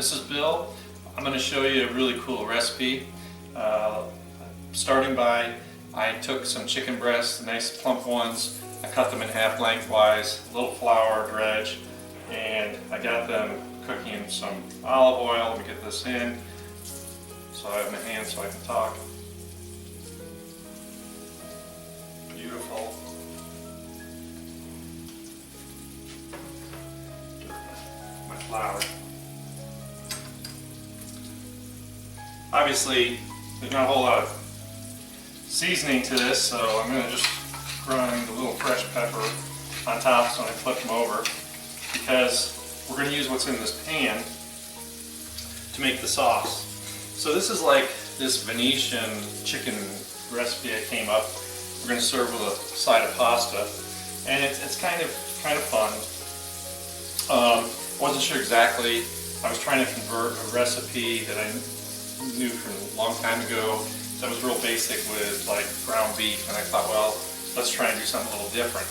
This is Bill. I'm going to show you a really cool recipe. Starting by, I took some chicken breasts, nice plump ones. I cut them in half lengthwise, a little flour dredge, and I got them cooking in some olive oil. Let me get this in so I have my hands so I can talk. Beautiful. My flour. Obviously, there's not a whole lot of seasoning to this, so I'm going to just grind a little fresh pepper on top so I flip them over, because we're going to use what's in this pan to make the sauce. So this is like this Venetian chicken recipe I came up. We're going to serve with a side of pasta, and it's kind of fun. Wasn't sure exactly. I was trying to convert a recipe that I knew from a long time ago that was real basic with like ground beef, and I thought, well, let's try and do something a little different.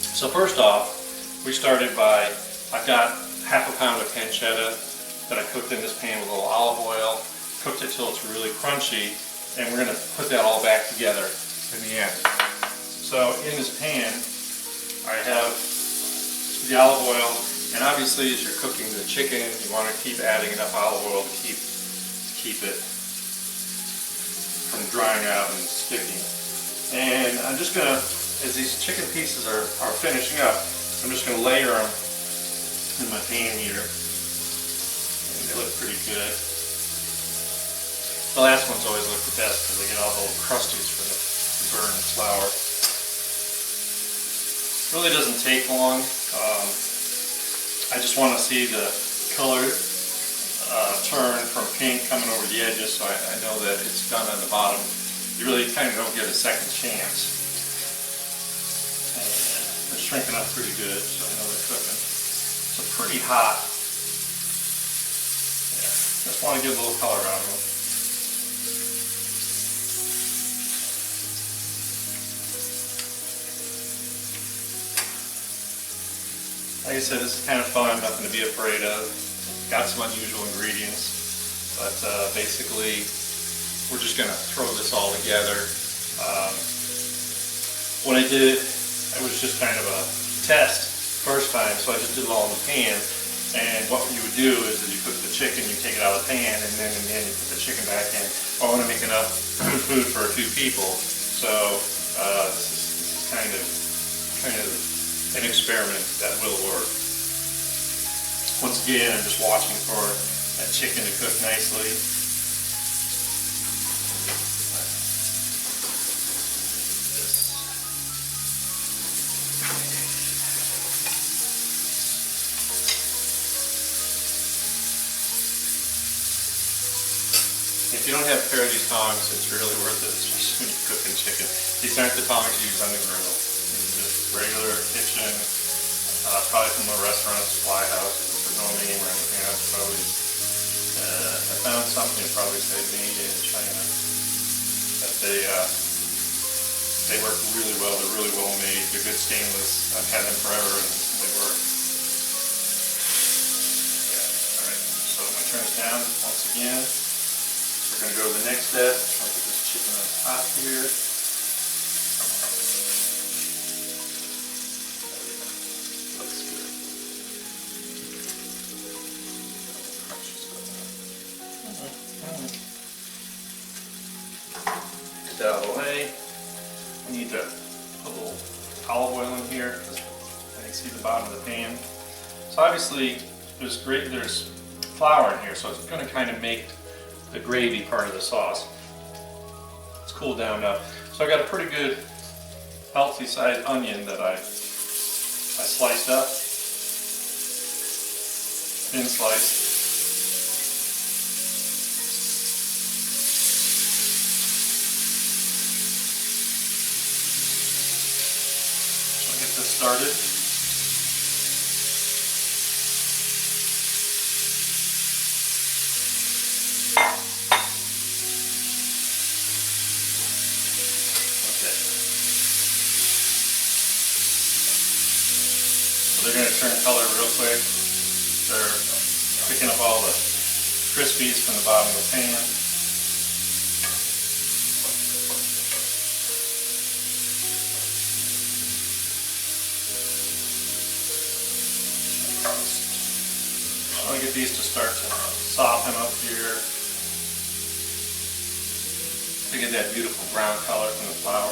So first off, we started by, I've got half a pound of pancetta that I cooked in this pan with a little olive oil, cooked it till it's really crunchy, and we're going to put that all back together in the end. So in this pan, I have the olive oil, and obviously as you're cooking the chicken, you want to keep adding enough olive oil to keep it from drying out and sticking. And I'm just going to, as these chicken pieces are finishing up, I'm just going to layer them in my pan here. And they look pretty good. The last ones always look the best because they get all the little crusties from the burned flour. Really doesn't take long. I just want to see the color turn from pink coming over the edges, so I know that it's done on the bottom. You really kind of don't get a second chance. And they're shrinking up pretty good, so I know they're cooking. So pretty hot. Yeah, just want to get a little color out of them. Like I said, this is kind of fun, nothing to be afraid of. Got some unusual ingredients, but basically we're just going to throw this all together. When I did it, it was just kind of a test first time, so I just did it all in the pan. And what you would do is you cook the chicken, you take it out of the pan, and then in the end you put the chicken back in. I want to make enough food for 2 people, so this is kind of an experiment that will work. Once again, I'm just watching for that chicken to cook nicely. If you don't have a pair of these tongs, it's really worth it, especially when you're cooking chicken. These aren't the tongs you use on the grill. These are just regular kitchen, probably from a restaurant supply house. No name or anything else, probably. I found something that probably said made in China. But they work really well. They're really well made. They're good stainless. I've had them forever and they work. Yeah. All right. So I'm going to turn it down once again. We're going to go to the next step. Try to get this chicken on top here. Get that out of the way. I need to put a little olive oil in here because I can see the bottom of the pan. So obviously there's flour in here, so it's going to kind of make the gravy part of the sauce. It's cooled down now. So I got a pretty good healthy sized onion that I sliced up, thin slice. Started. Okay. So they're going to turn color real quick. They're picking up all all the crispies from the bottom of the pan. I want to get these to start to soften up here to get that beautiful brown color from the flour.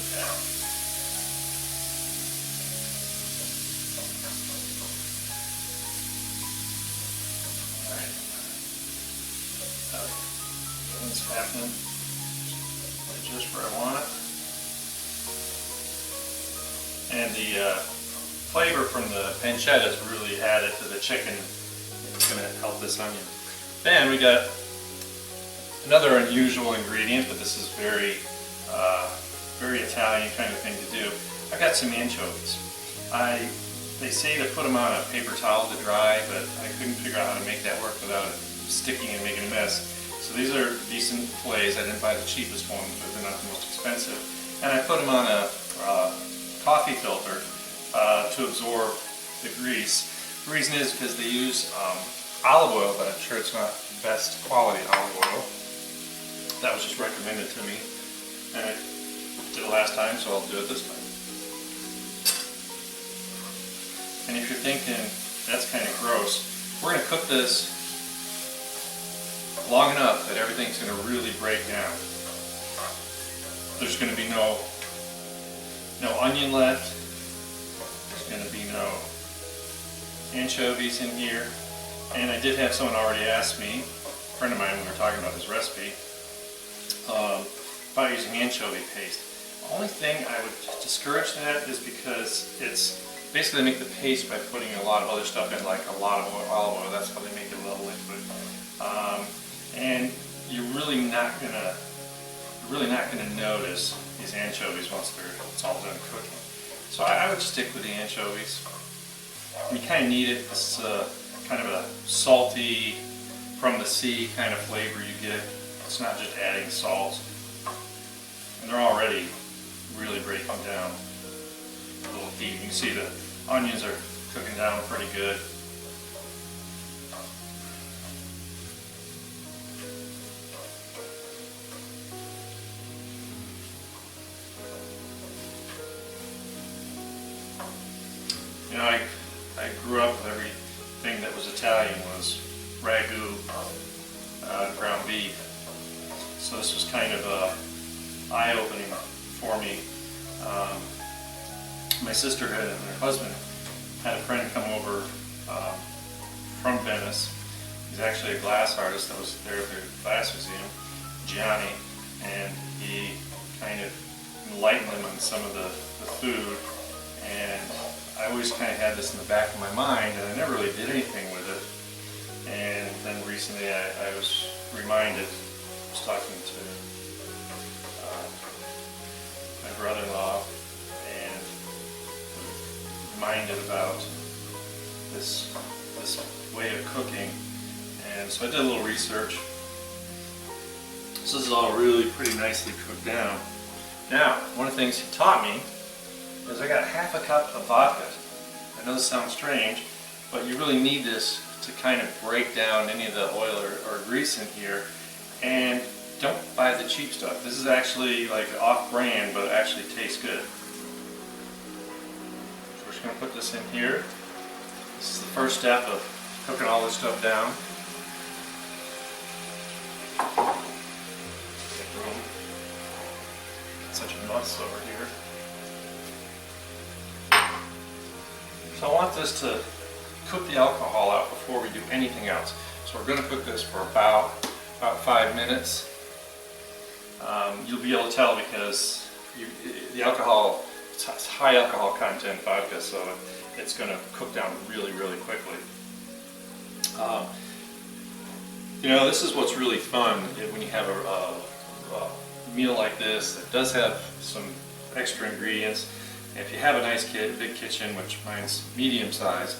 Okay. Alright. It's happening just where I want it. And the flavor from the pancetta is really added to the chicken. It's going to help this onion. Then we got another unusual ingredient, but this is very Italian kind of thing to do. I got some anchovies. They say to put them on a paper towel to dry, but I couldn't figure out how to make that work without it sticking and making a mess. So these are decent fillets. I didn't buy the cheapest ones, but they're not the most expensive. And I put them on a coffee filter to absorb the grease. The reason is because they use olive oil, but I'm sure it's not the best quality olive oil. That was just recommended to me, and I did it last time, so I'll do it this time. And if you're thinking that's kind of gross, we're going to cook this long enough that everything's going to really break down. There's going to be no onion left. There's going to be no anchovies in here. And I did have someone already ask me, a friend of mine, when we were talking about this recipe, about using anchovy paste. The only thing I would discourage that is because it's basically they make the paste by putting a lot of other stuff in, like a lot of olive oil. That's how they make it a little liquid. And you're really not gonna notice these anchovies once it's all done cooking. So I would stick with the anchovies. And you kind of need it. This kind of a salty, from the sea kind of flavor you get. It's not just adding salt. And they're already really breaking down a little deep. You can see the onions are cooking down pretty good. You know, I grew up with everything that was Italian was ragu, ground beef. So this was kind of eye-opening for me. My sister and her husband had a friend come over from Venice. He's actually a glass artist that was there at the glass museum, Gianni, and he kind of enlightened them on some of the food. And I always kind of had this in the back of my mind, and I never really did anything with it. And then recently I was reminded, I was talking to my brother-in-law, and reminded about this way of cooking. And so I did a little research. So this is all really pretty nicely cooked down. Now, one of the things he taught me is I got half a cup of vodka. I know this sounds strange, but you really need this to kind of break down any of the oil or grease in here. And don't buy the cheap stuff. This is actually like off-brand, but it actually tastes good. So we're just going to put this in here. This is the first step of cooking all this stuff down. Such a mess over here. So I want this to cook the alcohol out before we do anything else. So we're going to cook this for about 5 minutes. You'll be able to tell because the alcohol, it's high alcohol content vodka, so it's going to cook down really, really quickly. You know, this is what's really fun when you have a meal like this that does have some extra ingredients. If you have a nice big kitchen, which mine's medium size,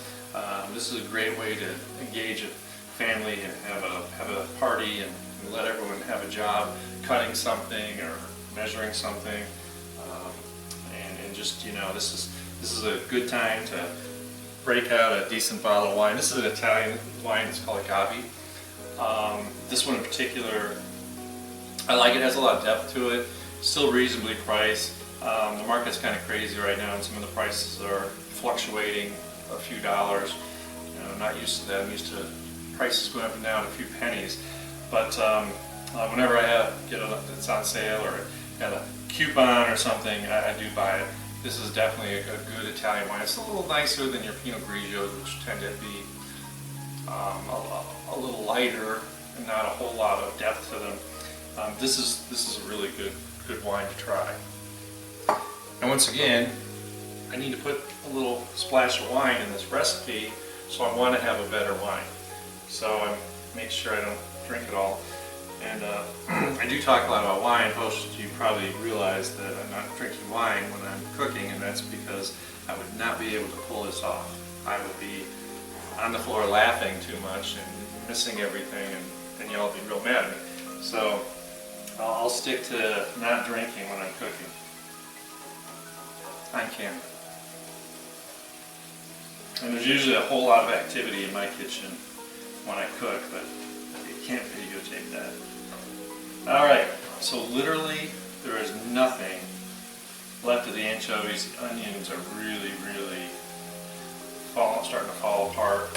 this is a great way to engage a family and have a party and let everyone have a job cutting something or measuring something, and just, you know, this is a good time to break out a decent bottle of wine. This is an Italian wine, it's called Agave. This one in particular, I like it. It has a lot of depth to it, still reasonably priced. The market's kind of crazy right now and some of the prices are fluctuating a few dollars. You know, I'm not used to that. I'm used to prices going up and down a few pennies. But whenever I get it's on sale or got a coupon or something, I do buy it. This is definitely a good Italian wine. It's a little nicer than your Pinot Grigios, which tend to be a little lighter and not a whole lot of depth to them. This is a really good wine to try. And once again, I need to put a little splash of wine in this recipe, so I want to have a better wine. So I make sure I don't drink it all. And I do talk a lot about wine. Most of you probably realize that I'm not drinking wine when I'm cooking, and that's because I would not be able to pull this off. I would be on the floor laughing too much and missing everything, and y'all would be real mad at me. So I'll stick to not drinking when I'm cooking on camera. And there's usually a whole lot of activity in my kitchen when I cook, but you can't videotape that. Alright, so literally there is nothing left of the anchovies. The onions are really starting to fall apart.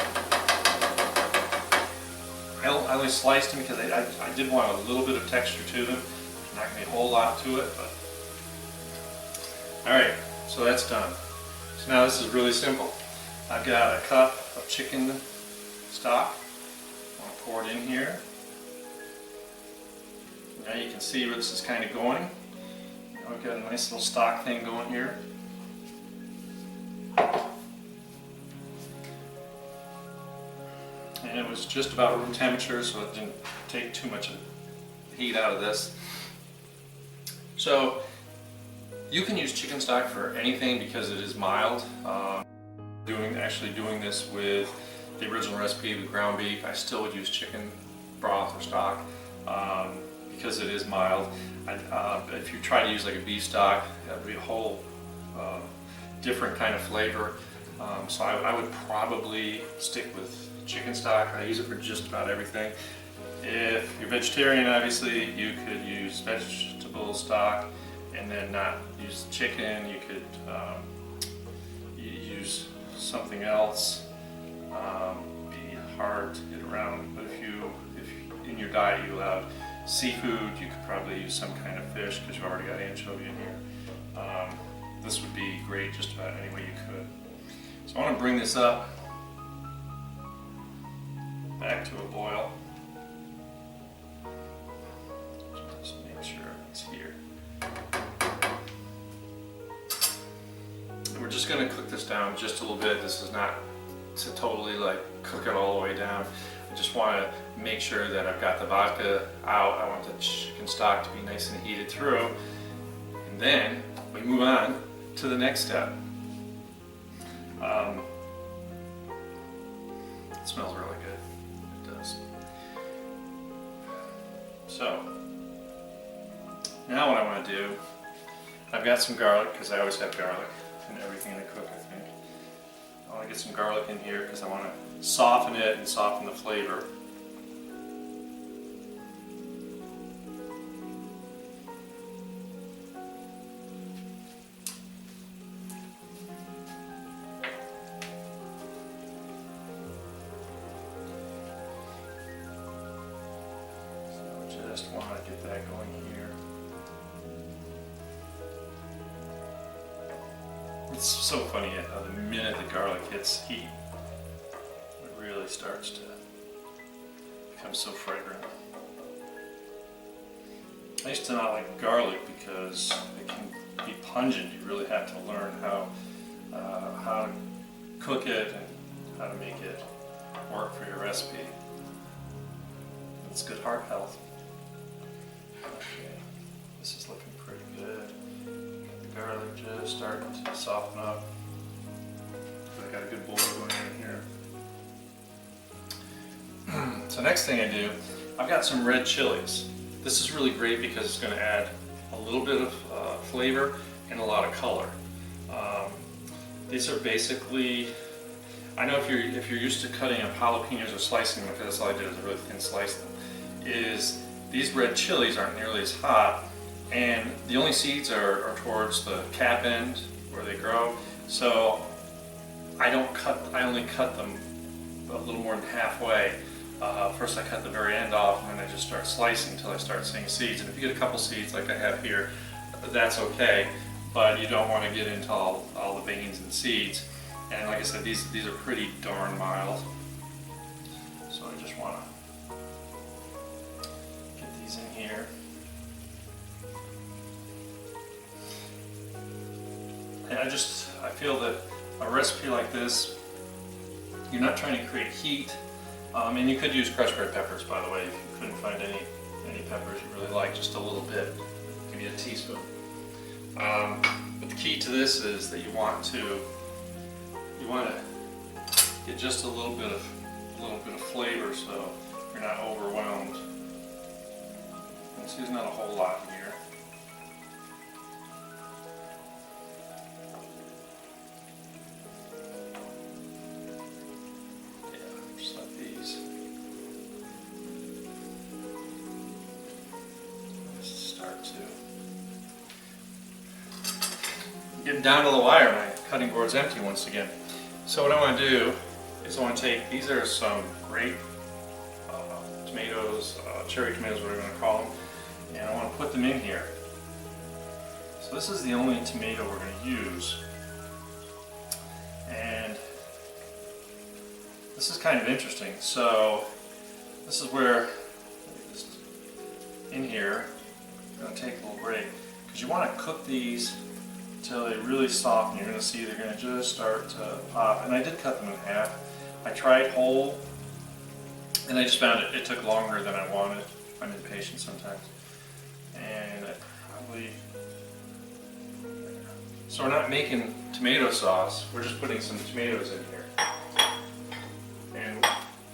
I only sliced them because I did want a little bit of texture to them. There's not going to be a whole lot to it, but alright, so that's done. So now this is really simple. I've got a cup of chicken stock. I'm going to pour it in here. Now you can see where this is kind of going. Now I've got a nice little stock thing going here. And it was just about room temperature, so it didn't take too much of the heat out of this. So you can use chicken stock for anything because it is mild. Actually doing this with the original recipe with ground beef, I still would use chicken broth or stock because it is mild. If you try to use like a beef stock, that would be a whole different kind of flavor. So I would probably stick with chicken stock. I use it for just about everything. If you're vegetarian, obviously, you could use vegetable stock and then not use chicken. You could use something else. Be hard to get around, but if in your diet you allowed seafood, you could probably use some kind of fish because you've already got anchovy in here. This would be great just about any way you could. So I want to bring this up back to a boil. Just make sure it's here. And we're just going to cook this down just a little bit. This is not to totally like cook it all the way down. I just want to make sure that I've got the vodka out. I want the chicken stock to be nice and heated through. And then we move on to the next step. It smells really good. It does. So now what I want to do, I've got some garlic because I always have garlic in everything I cook, I think. I want to get some garlic in here because I want to soften it and soften the flavor. Just want to get that going here. It's so funny how the minute the garlic hits heat, it really starts to become so fragrant. I used to not like garlic because it can be pungent. You really have to learn how to cook it and how to make it work for your recipe. It's good heart health. Okay, this is looking pretty good. Got the garlic just starting to soften up. I got a good boil going in here. So next thing I do, I've got some red chilies. This is really great because it's going to add a little bit of flavor and a lot of color. These are basically I know if you're used to cutting up jalapenos or slicing them, because that's all I did is a really thin slice them, is these red chilies aren't nearly as hot, and the only seeds are towards the cap end where they grow. So I only cut them a little more than halfway. First I cut the very end off, and then I just start slicing until I start seeing seeds. And if you get a couple seeds like I have here, that's okay, but you don't want to get into all the veins and seeds. And like I said, these are pretty darn mild. So I just want to get these in here. And I feel that a recipe like this, you're not trying to create heat. And you could use crushed red peppers, by the way, if you couldn't find any peppers you really like, just a little bit, maybe a teaspoon. But the key to this is that you want to get just a little bit of flavor, so you're not overwhelmed. And see, there's not a whole lot here. Getting down to the wire, my cutting board's empty once again. So what I want to do is I want to take, these are some great tomatoes, cherry tomatoes, whatever you want to call them, and I want to put them in here. So this is the only tomato we're going to use, and this is kind of interesting. So this is where, just in here, I'm going to take a little break, because you want to cook these until they really soften. You're going to see they're going to just start to pop. And I did cut them in half. I tried whole, and I just found it took longer than I wanted. I'm impatient sometimes. And I probably... So we're not making tomato sauce, we're just putting some tomatoes in here. And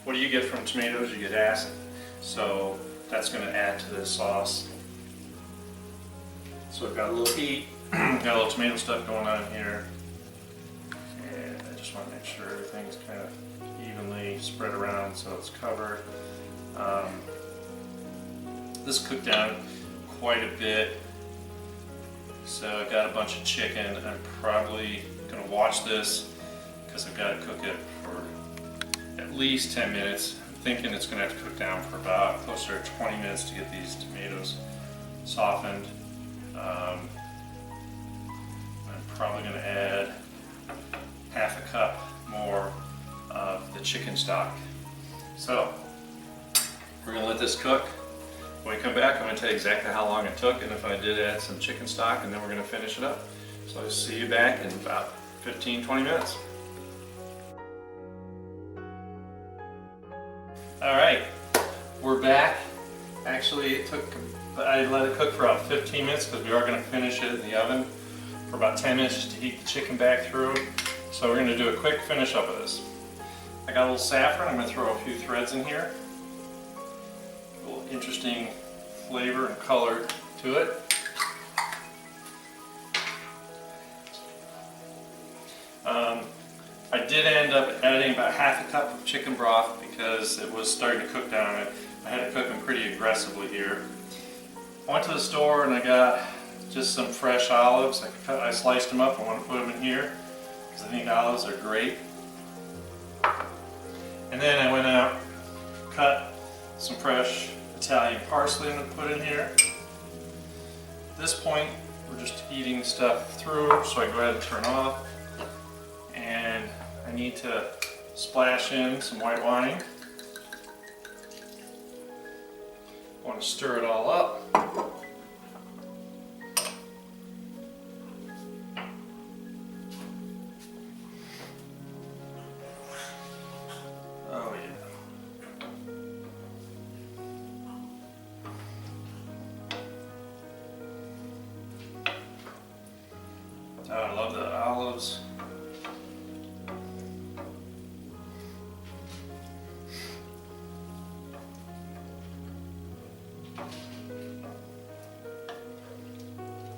what do you get from tomatoes? You get acid. So that's going to add to this sauce. So we've got a little heat. Got a little tomato stuff going on here, and I just want to make sure everything's kind of evenly spread around so it's covered. This cooked down quite a bit, so I've got a bunch of chicken. I'm probably going to watch this because I've got to cook it for at least 10 minutes. I'm thinking it's going to have to cook down for about closer to 20 minutes to get these tomatoes softened. Probably going to add half a cup more of the chicken stock. So we're going to let this cook. When we come back, I'm going to tell you exactly how long it took and if I did add some chicken stock, and then we're going to finish it up. So I'll see you back in about 15-20 minutes. Alright, we're back. Actually, I let it cook for about 15 minutes because we are going to finish it in the oven for about 10 minutes just to heat the chicken back through. So we're going to do a quick finish up of this. I got a little saffron. I'm going to throw a few threads in here. A little interesting flavor and color to it. I did end up adding about half a cup of chicken broth because it was starting to cook down. I had to cook them pretty aggressively here. I went to the store and I got just some fresh olives. I sliced them up. I want to put them in here because I think olives are great. And then I went out, cut some fresh Italian parsley and put in here. At this point, we're just heating stuff through, so I go ahead and turn off. And I need to splash in some white wine. I want to stir it all up. Oh yeah. Oh, I love the olives.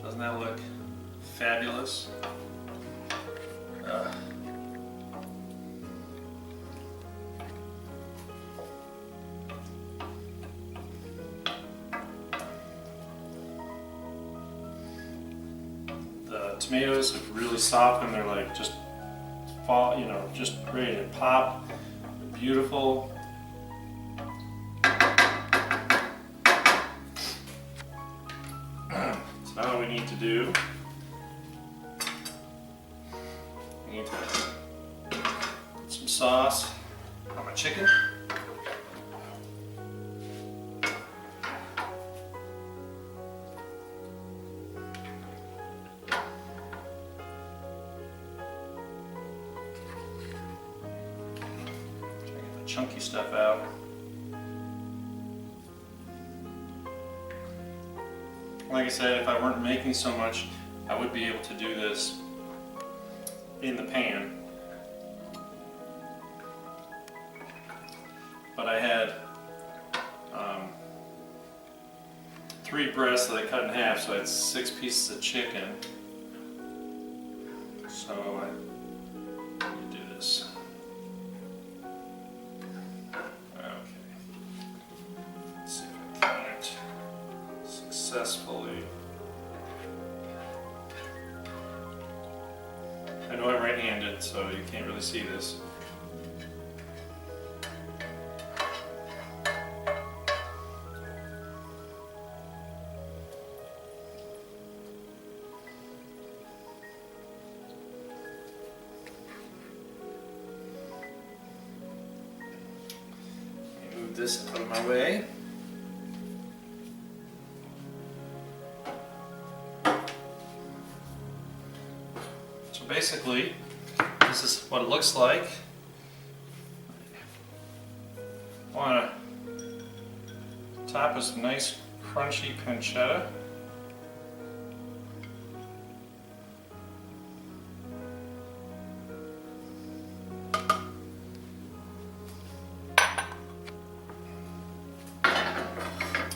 Doesn't that look fabulous? tomatoes have really softened. They're like just fall, you know, just ready to pop. They're beautiful. So now what we need to do, we need to put some sauce on my chicken. Chunky stuff out. Like I said, if I weren't making so much, I would be able to do this in the pan. But I had 3 breasts that I cut in half, so I had 6 pieces of chicken. So I do this. Successfully. I know I'm right-handed, so you can't really see this. Let me move this out of my way. Basically, this is what it looks like. I want to top with some nice crunchy pancetta.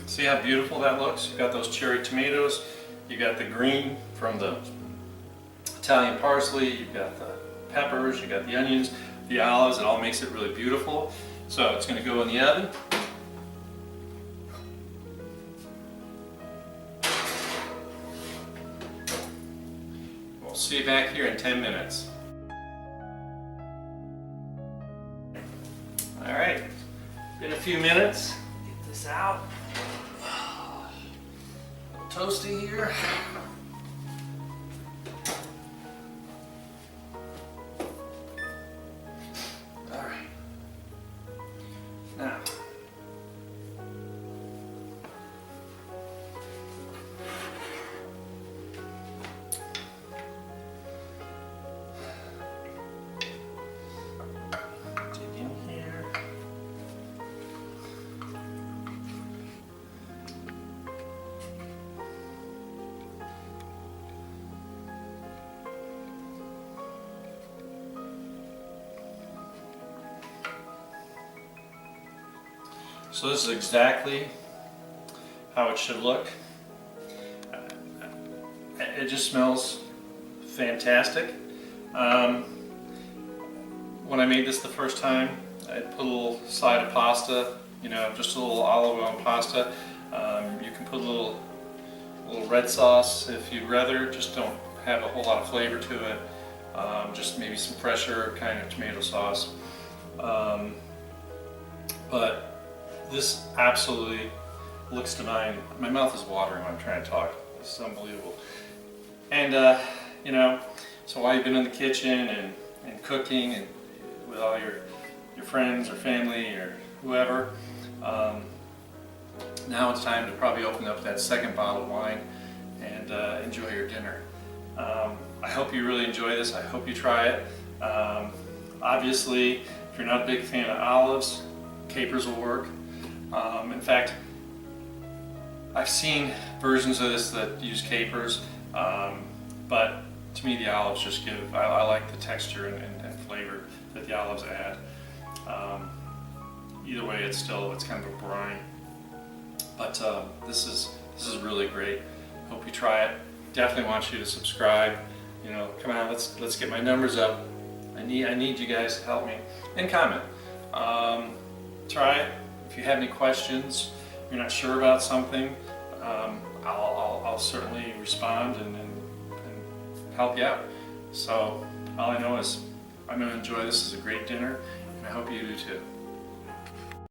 See how beautiful that looks? You've got those cherry tomatoes, you got the green from the Italian parsley, you've got the peppers, you got the onions, the olives. It all makes it really beautiful. So it's going to go in the oven. We'll see you back here in 10 minutes. All right, in a few minutes, get this out. A little toasty here. Now, dig in here. So this is exactly how it should look. It just smells fantastic. When I made this the first time, I put a little side of pasta, you know, just a little olive oil and pasta. You can put a little red sauce if you'd rather. Just don't have a whole lot of flavor to it. Just maybe some fresher kind of tomato sauce. But this absolutely looks divine. My mouth is watering when I'm trying to talk. This is unbelievable. And you know, so while you've been in the kitchen and cooking and with all your friends or family or whoever, now it's time to probably open up that second bottle of wine and enjoy your dinner. I hope you really enjoy this. I hope you try it. Obviously, if you're not a big fan of olives, capers will work. In fact, I've seen versions of this that use capers, but to me the olives just give, I like the texture and flavor that the olives add. Either way, it's kind of a brine. But this is really great. Hope you try it. Definitely want you to subscribe. You know, come on, let's get my numbers up. I need you guys to help me, and comment. Try it. If you have any questions, you're not sure about something, I'll certainly respond and help you out. So all I know is I'm going to enjoy this as a great dinner, and I hope you do too.